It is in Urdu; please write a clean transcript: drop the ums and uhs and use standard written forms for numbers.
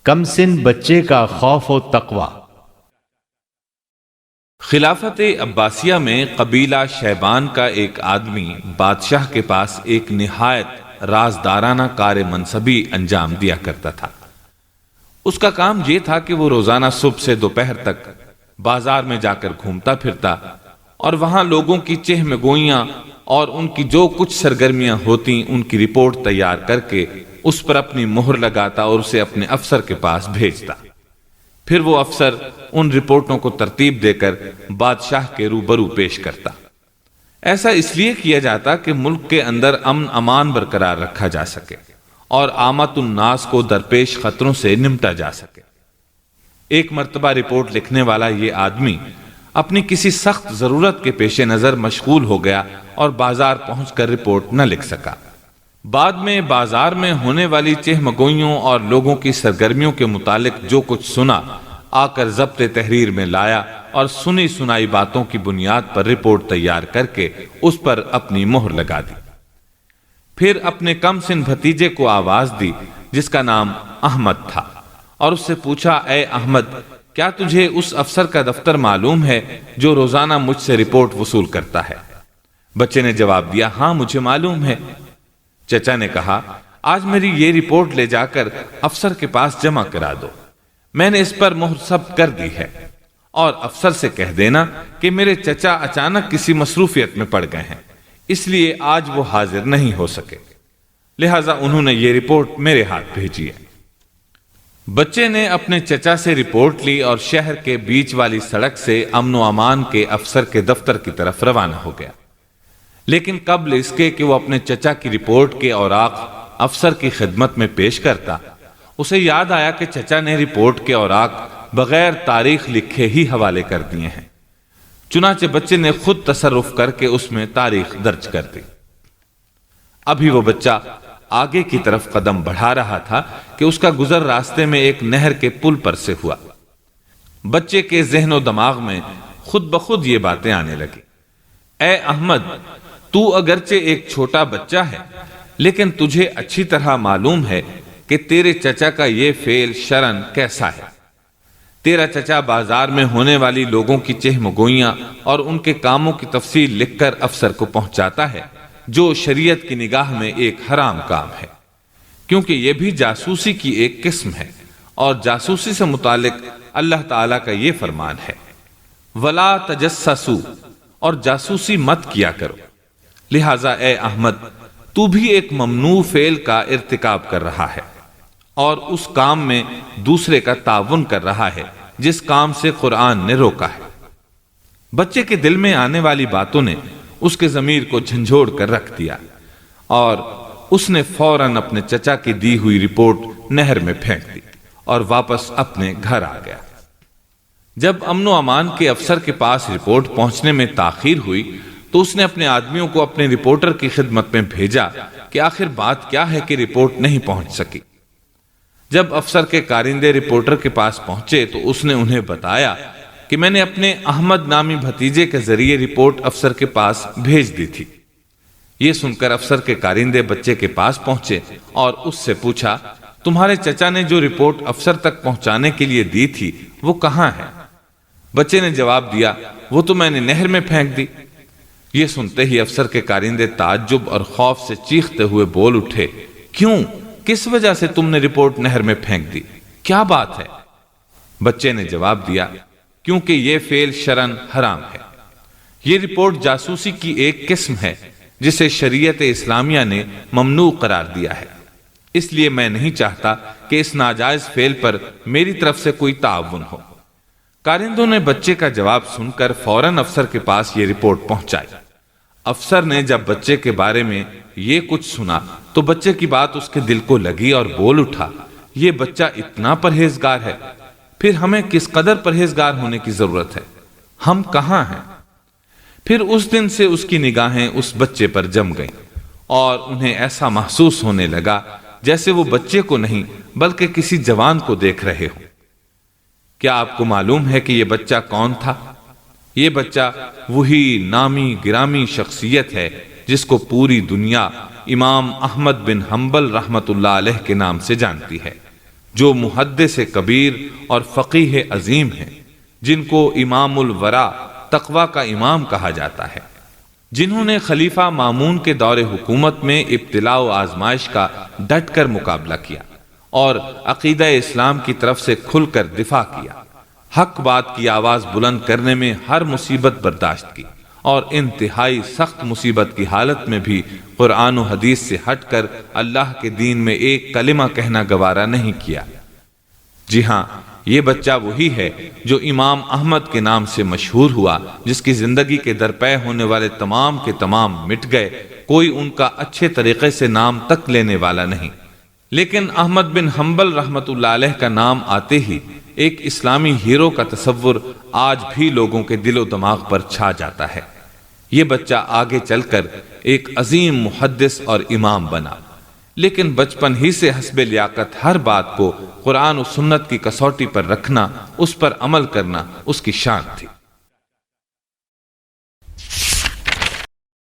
کم سن بچے کا خوف و تقوی۔ خلافت عباسیہ میں قبیلہ شیبان کا ایک آدمی بادشاہ کے پاس ایک نہایت رازدارانہ کار منصبی انجام دیا کرتا تھا۔ اس کا کام یہ تھا کہ وہ روزانہ صبح سے دوپہر تک بازار میں جا کر گھومتا پھرتا اور وہاں لوگوں کی چہم گوئیاں اور ان کی جو کچھ سرگرمیاں ہوتی ان کی رپورٹ تیار کر کے اس پر اپنی مہر لگاتا اور اسے اپنے افسر کے پاس بھیجتا۔ پھر وہ افسر ان رپورٹوں کو ترتیب دے کر بادشاہ کے روبرو پیش کرتا۔ ایسا اس لیے کیا جاتا کہ ملک کے اندر امن امان برقرار رکھا جا سکے اور عامت الناس کو درپیش خطروں سے نمٹا جا سکے۔ ایک مرتبہ رپورٹ لکھنے والا یہ آدمی اپنی کسی سخت ضرورت کے پیش نظر مشغول ہو گیا اور بازار پہنچ کر رپورٹ نہ لکھ سکا۔ بعد میں بازار میں ہونے والی چہمگوئیوں اور لوگوں کی سرگرمیوں کے متعلق جو کچھ سنا آ کر ضبط تحریر میں لایا اور سنی سنائی باتوں کی بنیاد پر رپورٹ تیار کر کے اس پر اپنی مہر لگا دی۔ پھر اپنے کم سن بھتیجے کو آواز دی جس کا نام احمد تھا اور اس سے پوچھا، اے احمد، کیا تجھے اس افسر کا دفتر معلوم ہے جو روزانہ مجھ سے رپورٹ وصول کرتا ہے؟ بچے نے جواب دیا، ہاں مجھے معلوم ہے۔ چچا نے کہا، آج میری یہ رپورٹ لے جا کر افسر کے پاس جمع کرا دو، میں نے اس پر مہر ثبت کر دی ہے، اور افسر سے کہہ دینا کہ میرے چچا اچانک کسی مصروفیت میں پڑ گئے ہیں، اس لیے آج وہ حاضر نہیں ہو سکے، لہٰذا انہوں نے یہ رپورٹ میرے ہاتھ بھیجی ہے۔ بچے نے اپنے چچا سے رپورٹ لی اور شہر کے بیچ والی سڑک سے امن و امان کے افسر کے دفتر کی طرف روانہ ہو گیا۔ لیکن قبل اس کے کہ وہ اپنے چچا کی رپورٹ کے اوراق افسر کی خدمت میں پیش کرتا، اسے یاد آیا کہ چچا نے رپورٹ کے اوراق بغیر تاریخ لکھے ہی حوالے کر دیے ہیں۔ چنانچہ بچے نے خود تصرف کر کے اس میں تاریخ درج کر دی۔ ابھی وہ بچہ آگے کی طرف قدم بڑھا رہا تھا کہ اس کا گزر راستے میں ایک نہر کے پل پر سے ہوا۔ بچے کے ذہن و دماغ میں خود بخود یہ باتیں آنے لگی، اے احمد، تو اگرچہ ایک چھوٹا بچہ ہے لیکن تجھے اچھی طرح معلوم ہے کہ تیرے چچا کا یہ فعل شرعاً کیسا ہے۔ تیرا چچا بازار میں ہونے والی لوگوں کی چہم گوئیاں اور ان کے کاموں کی تفصیل لکھ کر افسر کو پہنچاتا ہے، جو شریعت کی نگاہ میں ایک حرام کام ہے، کیونکہ یہ بھی جاسوسی کی ایک قسم ہے، اور جاسوسی سے متعلق اللہ تعالیٰ کا یہ فرمان ہے، وَلَا تَجَسَّسُوا، اور جاسوسی مت کیا کرو۔ لہٰذا اے احمد، تو بھی ایک ممنوع فعل کا ارتکاب کر رہا ہے اور اس کام میں دوسرے کا تعاون کر رہا ہے جس کام سے قرآن نے روکا ہے۔ بچے کے دل میں آنے والی باتوں نے اس کے ضمیر کو جھنجھوڑ کر رکھ دیا اور اس نے فوراً اپنے چچا کی دی ہوئی رپورٹ نہر میں پھینک دی اور واپس اپنے گھر آ گیا۔ جب امن و امان کے افسر کے پاس رپورٹ پہنچنے میں تاخیر ہوئی تو اس نے اپنے آدمیوں کو اپنے رپورٹر کی خدمت میں بھیجا کہ آخر بات کیا ہے کہ رپورٹ نہیں پہنچ سکی۔ جب افسر کے کارندے رپورٹر کے پاس پہنچے تو اس نے انہیں بتایا کہ میں نے اپنے احمد نامی بھتیجے کے ذریعے رپورٹ افسر کے پاس بھیج دی تھی۔ یہ سن کر افسر کے کارندے بچے کے پاس پہنچے اور اس سے پوچھا، تمہارے چچا نے جو رپورٹ افسر تک پہنچانے کے لیے دی تھی وہ کہاں ہے؟ بچے نے جواب دیا، وہ تو میں نے نہر میں پھینک دی۔ یہ سنتے ہی افسر کے کارندے تعجب اور خوف سے چیختے ہوئے بول اٹھے، کیوں؟ کس وجہ سے تم نے رپورٹ نہر میں پھینک دی؟ کیا بات ہے؟ بچے نے جواب دیا، کیونکہ یہ فعل شرعاً حرام ہے۔ یہ رپورٹ جاسوسی کی ایک قسم ہے جسے شریعت اسلامیہ نے ممنوع قرار دیا ہے، اس لیے میں نہیں چاہتا کہ اس ناجائز فعل پر میری طرف سے کوئی تعاون ہو۔ کارندوں نے بچے کا جواب سن کر فوراً افسر کے پاس یہ رپورٹ پہنچائی۔ افسر نے جب بچے کے بارے میں یہ کچھ سنا تو بچے کی بات اس کے دل کو لگی اور بول اٹھا، یہ بچہ اتنا پرہیزگار ہے، پھر ہمیں کس قدر پرہیزگار ہونے کی ضرورت ہے، ہم کہاں ہیں؟ پھر اس دن سے اس کی نگاہیں اس بچے پر جم گئیں اور انہیں ایسا محسوس ہونے لگا جیسے وہ بچے کو نہیں بلکہ کسی جوان کو دیکھ رہے ہوں۔ کیا آپ کو معلوم ہے کہ یہ بچہ کون تھا؟ یہ بچہ وہی نامی گرامی شخصیت ہے جس کو پوری دنیا امام احمد بن حنبل رحمت اللہ علیہ کے نام سے جانتی ہے، جو محدث کبیر اور فقیہ عظیم ہیں، جن کو امام الورا تقوی کا امام کہا جاتا ہے، جنہوں نے خلیفہ مامون کے دور حکومت میں ابتلاء و آزمائش کا ڈٹ کر مقابلہ کیا اور عقیدہ اسلام کی طرف سے کھل کر دفاع کیا، حق بات کی آواز بلند کرنے میں ہر مصیبت برداشت کی اور انتہائی سخت مصیبت کی حالت میں بھی قرآن و حدیث سے ہٹ کر اللہ کے دین میں ایک کلمہ کہنا گوارا نہیں کیا۔ جی ہاں، یہ بچہ وہی ہے جو امام احمد کے نام سے مشہور ہوا، جس کی زندگی کے درپے ہونے والے تمام کے تمام مٹ گئے، کوئی ان کا اچھے طریقے سے نام تک لینے والا نہیں۔ لیکن احمد بن حنبل رحمت اللہ علیہ کا نام آتے ہی ایک اسلامی ہیرو کا تصور آج بھی لوگوں کے دل و دماغ پر چھا جاتا ہے۔ یہ بچہ آگے چل کر ایک عظیم محدث اور امام بنا، لیکن بچپن ہی سے حسب لیاقت ہر بات کو قرآن و سنت کی کسوٹی پر رکھنا، اس پر عمل کرنا اس کی شان تھی۔